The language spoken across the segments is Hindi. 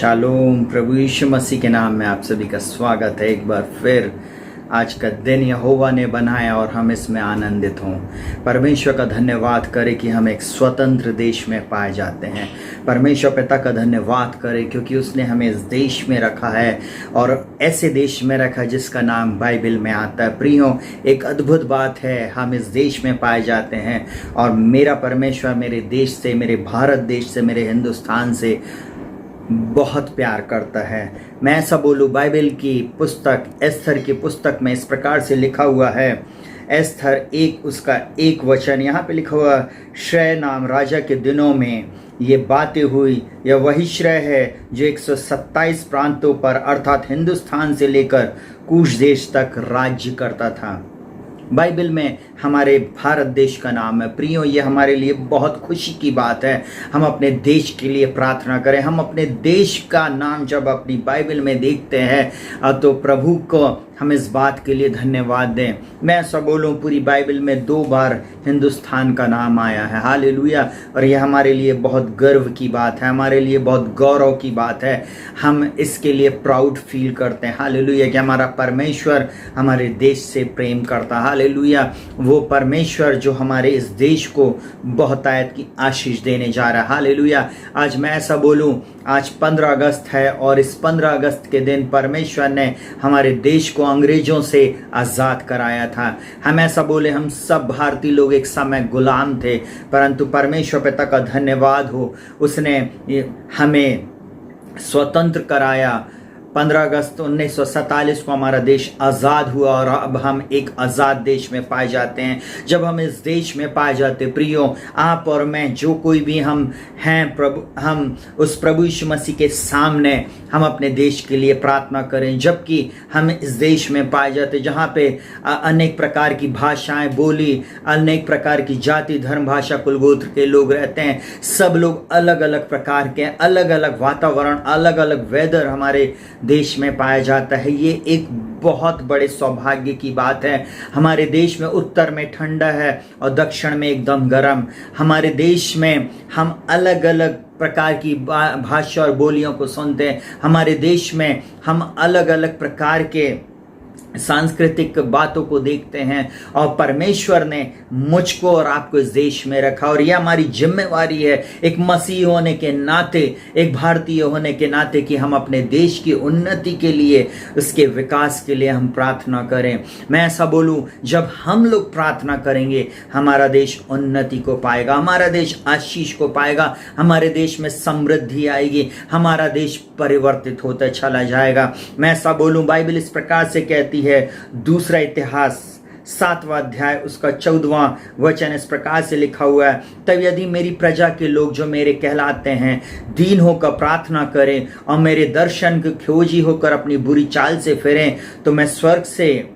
शालोम। प्रभु यीशु मसीह के नाम में आप सभी का स्वागत है एक बार फिर। आज का दिन यहोवा ने बनाया और हम इसमें आनंदित हों। परमेश्वर का धन्यवाद करें कि हम एक स्वतंत्र देश में पाए जाते हैं। परमेश्वर पिता का धन्यवाद करें क्योंकि उसने हमें इस देश में रखा है और ऐसे देश में रखा जिसका नाम बाइबल में आता है। प्रियो, एक अद्भुत बात है, हम इस देश में पाए जाते हैं और मेरा परमेश्वर मेरे देश से, मेरे भारत देश से, मेरे हिंदुस्तान से बहुत प्यार करता है। मैं ऐसा बोलूँ, बाइबल की पुस्तक एस्थर की पुस्तक में इस प्रकार से लिखा हुआ है। एस्थर 1 उसका 1 वचन यहाँ पे लिखा हुआ, श्रेय नाम राजा के दिनों में ये बातें हुई। यह वही श्रेय है जो 127 प्रांतों पर अर्थात हिंदुस्तान से लेकर कूश देश तक राज्य करता था। बाइबल में हमारे भारत देश का नाम है। प्रियो, ये हमारे लिए बहुत खुशी की बात है। हम अपने देश के लिए प्रार्थना करें। हम अपने देश का नाम जब अपनी बाइबल में देखते हैं तो प्रभु को हम इस बात के लिए धन्यवाद दें। मैं ऐसा बोलूं, पूरी बाइबल में 2 बार हिंदुस्तान का नाम आया है। हालेलुया। और यह हमारे लिए बहुत गर्व की बात है, हमारे लिए बहुत गौरव की बात है। हम इसके लिए प्राउड फील करते हैं। हालेलुया कि हमारा परमेश्वर हमारे देश से प्रेम करता है। हालेलुया। वो परमेश्वर जो हमारे इस देश को बहुतायत की आशीष देने जा रहा है। हालेलुया। आज मैं ऐसा बोलूं, आज 15 अगस्त है और इस 15 अगस्त के दिन परमेश्वर ने हमारे देश को अंग्रेजों से आज़ाद कराया था। हम ऐसा बोले, हम सब भारतीय लोग एक समय गुलाम थे, परंतु परमेश्वर पिता का धन्यवाद हो, उसने हमें स्वतंत्र कराया। 15 अगस्त 1947 को हमारा देश आज़ाद हुआ और अब हम एक आज़ाद देश में पाए जाते हैं। जब हम इस देश में पाए जाते, प्रियो, आप और मैं जो कोई भी हम हैं, प्रभु, हम उस प्रभु यीशु मसीह के सामने हम अपने देश के लिए प्रार्थना करें। जबकि हम इस देश में पाए जाते जहाँ पे अनेक प्रकार की भाषाएं बोली, अनेक प्रकार की जाति धर्म भाषा कुल गोत्र के लोग रहते हैं। सब लोग अलग अलग प्रकार के, अलग अलग वातावरण, अलग अलग वेदर हमारे देश में पाया जाता है। ये एक बहुत बड़े सौभाग्य की बात है। हमारे देश में उत्तर में ठंडा है और दक्षिण में एकदम गर्म। हमारे देश में हम अलग अलग प्रकार की भाषा और बोलियों को सुनते हैं। हमारे देश में हम अलग अलग प्रकार के सांस्कृतिक बातों को देखते हैं और परमेश्वर ने मुझको और आपको इस देश में रखा और यह हमारी जिम्मेवारी है एक मसीह होने के नाते, एक भारतीय होने के नाते कि हम अपने देश की उन्नति के लिए, उसके विकास के लिए हम प्रार्थना करें। मैं ऐसा बोलूं, जब हम लोग प्रार्थना करेंगे हमारा देश उन्नति को पाएगा, हमारा देश आशीष को पाएगा, हमारे देश में समृद्धि आएगी, हमारा देश परिवर्तित होता चला जाएगा। मैं ऐसा बोलूं, बाइबल इस प्रकार से कहती है, दूसरा इतिहास 7वां अध्याय उसका 14वां वचन इस प्रकार से लिखा हुआ है, तब यदि मेरी प्रजा के लोग जो मेरे कहलाते हैं दीन होकर प्रार्थना करें और मेरे दर्शन के खोजी होकर अपनी बुरी चाल से फिरें, तो मैं स्वर्ग से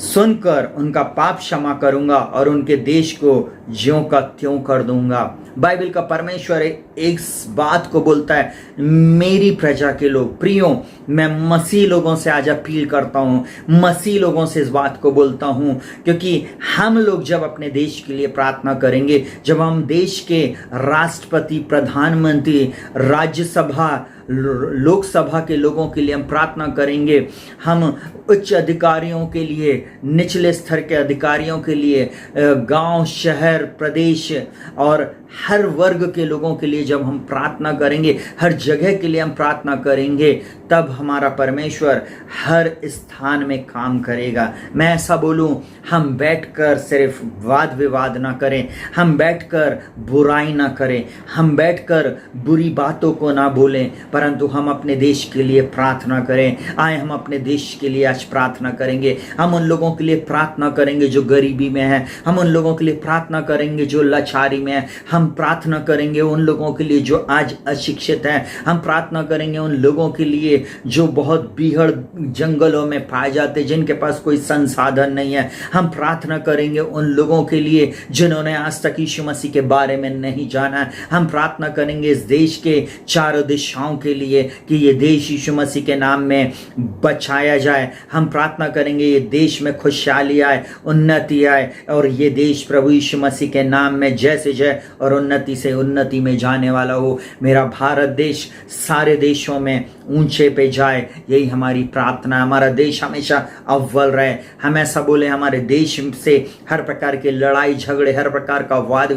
सुनकर उनका पाप क्षमा करूंगा और उनके देश को ज्यों का त्यों कर दूंगा। बाइबल का परमेश्वर एक बात को बोलता है, मेरी प्रजा के लोग। प्रियो, मैं मसीह लोगों से आज अपील करता हूं, मसीह लोगों से इस बात को बोलता हूं, क्योंकि हम लोग जब अपने देश के लिए प्रार्थना करेंगे, जब हम देश के राष्ट्रपति, प्रधानमंत्री, राज्यसभा, लोकसभा के लोगों के लिए हम प्रार्थना करेंगे, हम उच्च अधिकारियों के लिए, निचले स्तर के अधिकारियों के लिए, गांव, शहर, प्रदेश और हर वर्ग के लोगों के लिए जब हम प्रार्थना करेंगे, हर जगह के लिए हम प्रार्थना करेंगे, तब हमारा परमेश्वर हर स्थान में काम करेगा। मैं ऐसा बोलूं, हम बैठकर सिर्फ वाद विवाद ना करें, हम बैठकर बुराई ना करें, हम बैठकर बुरी बातों को ना बोलें, परंतु हम अपने देश के लिए प्रार्थना करें। आए हम अपने देश के लिए आज प्रार्थना करेंगे। हम उन लोगों के लिए प्रार्थना करेंगे जो गरीबी में है, हम उन लोगों के लिए प्रार्थना करेंगे जो लाचारी में है, हम प्रार्थना करेंगे उन लोगों के लिए जो आज अशिक्षित हैं, हम प्रार्थना करेंगे उन लोगों के लिए जो बहुत बीहड़ जंगलों में पाए जाते, जिनके पास कोई संसाधन नहीं है। हम प्रार्थना करेंगे उन लोगों के लिए जिन्होंने आज तक यीशु मसीह के बारे में नहीं जाना है। हम प्रार्थना करेंगे इस देश के चारों दिशाओं के लिए कि ये देश यीशु मसीह के नाम में बचाया जाए। हम प्रार्थना करेंगे ये देश देश में खुशहाली आए, उन्नति आए, और ये देश प्रभु यीशु मसीह के नाम में जैसे जय और उन्नति से उन्नति में जाने वाला हो। मेरा भारत देश सारे देशों में ऊंचे पे जाए, यही हमारी प्रार्थना है। हमारा देश हमेशा अव्वल रहे। हम ऐसा बोले, हमारे देश से हर प्रकार के लड़ाई झगड़े, हर प्रकार का वाद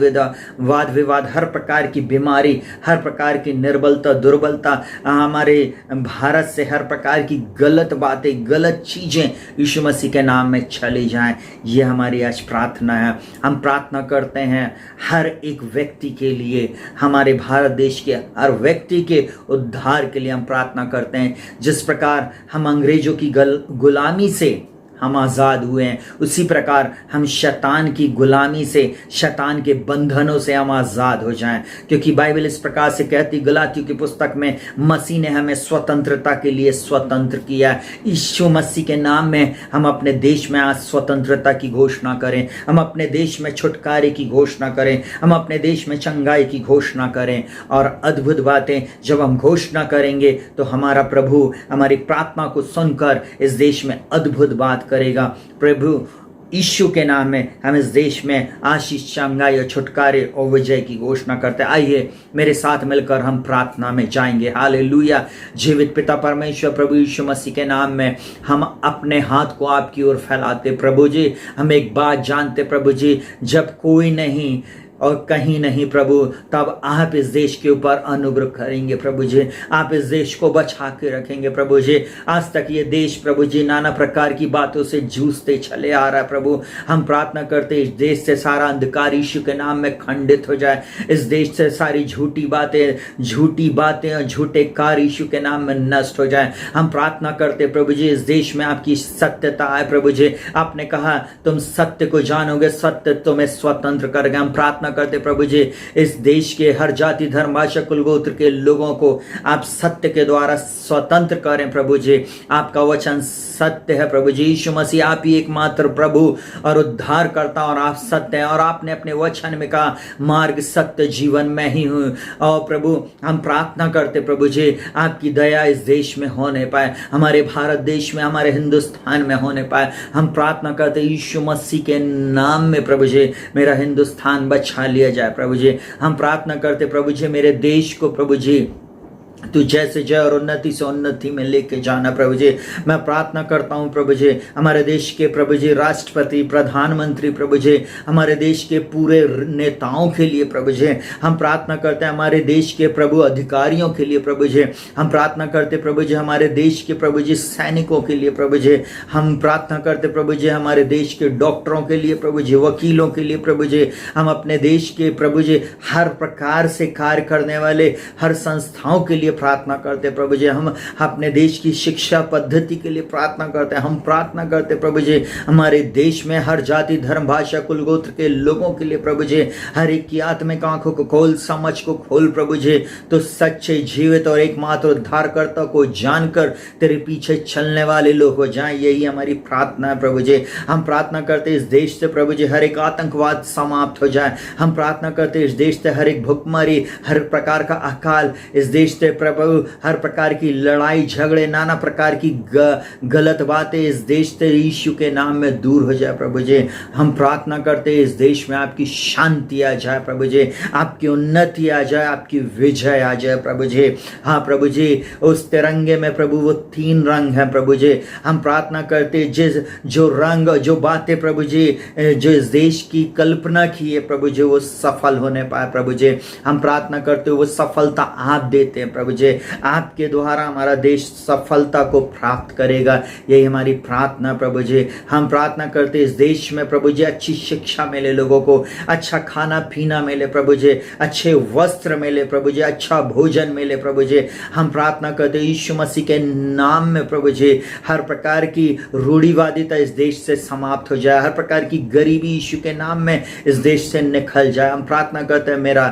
विवाद, हर प्रकार की बीमारी, हर प्रकार की निर्बलता दुर्बलता, हमारे भारत से हर प्रकार की गलत बातें, गलत चीजें यीशु मसीह के नाम में चली जाएं। ये हमारी आज प्रार्थना है। हम प्रार्थना करते हैं हर एक व्यक्ति के लिए, हमारे भारत देश के हर व्यक्ति के उद्धार के लिए हम प्रार्थना करते हैं। जिस प्रकार हम अंग्रेजों की गुलामी से हम आज़ाद हुए हैं, उसी प्रकार हम शैतान की गुलामी से, शैतान के बंधनों से हम आज़ाद हो जाएं। क्योंकि बाइबल इस प्रकार से कहती, गलातियों की पुस्तक में, मसीह ने हमें स्वतंत्रता के लिए स्वतंत्र किया है। यीशु मसीह के नाम में हम अपने देश में आज स्वतंत्रता की घोषणा करें, हम अपने देश में छुटकारे की घोषणा करें, हम अपने देश में चंगाई की घोषणा करें। और अद्भुत बातें जब हम घोषणा करेंगे तो हमारा प्रभु हमारी प्रार्थना को सुनकर इस देश में अद्भुत बात करेगा। प्रभु यीशु के नाम में हम इस देश में आशीष, चंगाई और छुटकारे और विजय की घोषणा करते हैं। आइए मेरे साथ मिलकर हम प्रार्थना में जाएंगे। हालेलुया। जीवित पिता परमेश्वर प्रभु यीशु मसीह के नाम में हम अपने हाथ को आपकी ओर फैलाते प्रभु जी। हम एक बात जानते प्रभु जी, जब कोई नहीं और कहीं नहीं प्रभु, तब आप इस देश के ऊपर अनुग्रह करेंगे प्रभु जी। आप इस देश को बचा के रखेंगे प्रभु जी। आज तक ये देश प्रभु जी नाना प्रकार की बातों से जूझते चले आ रहा है प्रभु। हम प्रार्थना करते इस देश से सारा अंधकार यीशु के नाम में खंडित हो जाए। इस देश से सारी झूठी बातें और झूठे कार्य यीशु के नाम में नष्ट हो जाए। हम प्रार्थना करते प्रभु जी, इस देश में आपकी सत्यता आए प्रभु जी। आपने कहा तुम सत्य को जानोगे, सत्य तुम्हें स्वतंत्र करेगा। हम प्रार्थना करते प्रभु जी, इस देश के हर जाति, धर्म, भाषा, कुल, गोत्र के लोगों को आप सत्य के द्वारा स्वतंत्र करें प्रभु जी। आपका वचन सत्य है प्रभु जी। यीशु मसीह आप ही एकमात्र प्रभु और उद्धार करता और आप सत्य हैं, और आपने अपने वचन में कहा मार्ग, सत्य, जीवन मैं ही हूं। और प्रभु हम प्रार्थना करते प्रभु जी, आपकी दया इस देश में होने पाए, हमारे भारत देश में, हमारे हिंदुस्तान में होने पाए। हम प्रार्थना करते यीशु मसीह के नाम में प्रभु जी, मेरा हिंदुस्तान बचा लिया जाए प्रभु जी। हम प्रार्थना करते प्रभु जी, मेरे देश को प्रभु जी तू जैसे जय और उन्नति से उन्नति में लेके जाना प्रभु जी। मैं प्रार्थना करता हूँ प्रभु जी, हमारे देश के प्रभु जी राष्ट्रपति, प्रधानमंत्री प्रभु जी, हमारे देश के पूरे नेताओं के लिए प्रभु जी हम प्रार्थना करते हैं। हमारे देश के प्रभु अधिकारियों के लिए प्रभु जी हम प्रार्थना करते प्रभु जी। हमारे देश के प्रभु जी सैनिकों के लिए प्रभु जी हम प्रार्थना करते प्रभु जी। हमारे देश के डॉक्टरों के लिए प्रभु जी, वकीलों के लिए प्रभु जी, हम अपने देश के प्रभु जी हर प्रकार से कार्य करने वाले हर संस्थाओं के लिए प्रार्थना करते प्रभु जी। हम अपने देश की शिक्षा पद्धति के लिए प्रार्थना करते हैं। हम प्रार्थना करते प्रभु जी, हमारे देश में हर जाति, धर्म, भाषा, कुल, गोत्र के लोगों के लिए प्रभु जी, हर एक की आत्मिक आंखों को खोल, समझ को खोल प्रभु जी। तो सच्चे, जीवित और एकमात्र उद्धारकर्ता को जानकर तेरे पीछे चलने वाले लोग हो जाएं, यही हमारी प्रार्थना है प्रभु जी। हम प्रार्थना करते इस देश से प्रभु जी हर एक आतंकवाद समाप्त हो जाए। हम प्रार्थना करते इस देश से हर एक भुखमरी, हर प्रकार का अकाल इस देश से प्रभु, हर प्रकार की लड़ाई झगड़े, नाना प्रकार की गलत बातें इस देश से यीशु के नाम में दूर हो जाए प्रभु जी। हम प्रार्थना करते इस देश में आपकी शांति आ जाए प्रभु जी, आपकी उन्नति आ जाए, आपकी विजय आ जाए प्रभु जी। हाँ प्रभु जी, उस तिरंगे में प्रभु वो 3 रंग हैं प्रभु जी। हम प्रार्थना करते जो रंग, जो बातें प्रभु जी जो इस देश की कल्पना की है प्रभु जी, वो सफल होने पाए प्रभु जी। हम प्रार्थना करते वो सफलता आप देते हैं प्रभु जी। आपके द्वारा हमारा देश सफलता को प्राप्त करेगा, यही हमारी प्रार्थना प्रभु जी। हम प्रार्थना करते इस देश में प्रभु जी अच्छी शिक्षा मिले, लोगों को अच्छा खाना पीना मिले प्रभु जी, अच्छे वस्त्र मिले प्रभु जी, अच्छा भोजन मिले प्रभु जी। हम प्रार्थना करते यीशु मसीह के नाम में प्रभु जी, हर प्रकार की रूढ़िवादिता इस देश से समाप्त हो जाए, हर प्रकार की गरीबी यीशु के नाम में इस देश से निकल जाए। हम प्रार्थना करते हैं मेरा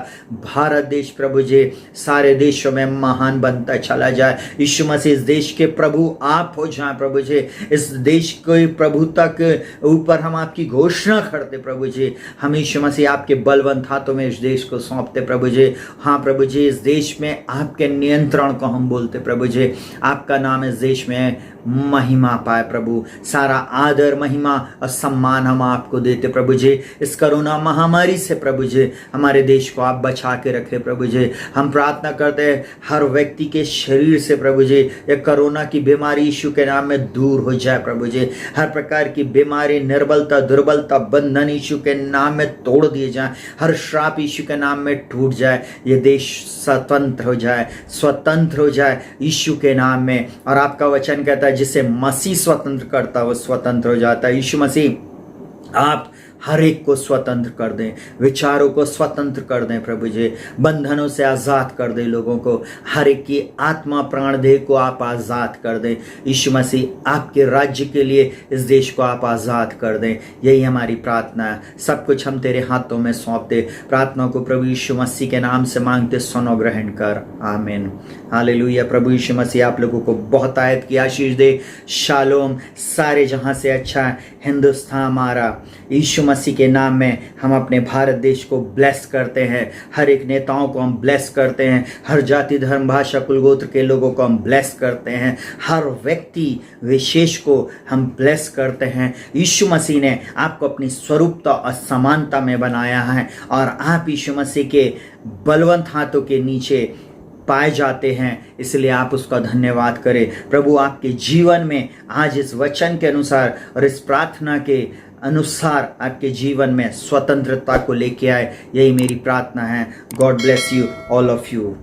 भारत देश प्रभु जी सारे देशों में महान बनता चला जाए। यीशु मसीह इस देश के प्रभु आप हो जाए प्रभु जी। इस देश के प्रभुता के ऊपर हम आपकी घोषणा करते प्रभु जी। हम यीशु मसीह आपके बलवंत हाथों में इस देश को सौंपते प्रभु जी। हाँ प्रभु जी, इस देश में आपके नियंत्रण को हम बोलते प्रभु जी। आपका नाम इस देश में महिमा पाए प्रभु, सारा आदर महिमा और सम्मान हम आपको देते प्रभु जी। इस कोरोना महामारी से प्रभु जी हमारे देश को आप बचा के रखे प्रभु जी। हम प्रार्थना करते हैं हर व्यक्ति के शरीर से प्रभु जी ये कोरोना की बीमारी यीशु के नाम में दूर हो जाए प्रभु जी। हर प्रकार की बीमारी, निर्बलता, दुर्बलता, बंधन यीशु के नाम में तोड़ दिए जाए। हर श्राप यीशु के नाम में टूट जाए। ये देश स्वतंत्र हो जाए, स्वतंत्र हो जाए यीशु के नाम में। और आपका वचन कहता है जिसे मसीह स्वतंत्र करता है वो स्वतंत्र हो जाता है। यीशु मसीह आप हर एक को स्वतंत्र कर दें, विचारों को स्वतंत्र कर दें प्रभु जी, बंधनों से आज़ाद कर दें लोगों को, हर एक की आत्मा प्राण देह को आप आज़ाद कर दें। यीशु मसीह आपके राज्य के लिए इस देश को आप आज़ाद कर दें, यही हमारी प्रार्थना है। सब कुछ हम तेरे हाथों में सौंप दे। प्रार्थना को प्रभु यीशु मसीह के नाम से मांगते, सुनो, ग्रहण कर, आमीन। हालेलुया। प्रभु यीशु मसीह आप लोगों को बहुत आयत की आशीष दे। शालोम। सारे जहां से अच्छा हिंदुस्तान हमारा। यीशु मसीह के नाम में हम अपने भारत देश को ब्लेस करते हैं। हर एक नेताओं को हम ब्लेस करते हैं। हर जाति, धर्म, भाषा, कुल, गोत्र के लोगों को हम ब्लेस करते हैं। हर व्यक्ति विशेष को हम ब्लेस करते हैं। यीशु मसीह ने आपको अपनी स्वरूपता और समानता में बनाया है और आप यीशु मसीह के बलवंत हाथों के नीचे पाए जाते हैं, इसलिए आप उसका धन्यवाद करें। प्रभु आपके जीवन में आज इस वचन के अनुसार और इस प्रार्थना के अनुसार आपके जीवन में स्वतंत्रता को लेके आए, यही मेरी प्रार्थना है। God bless you all of you.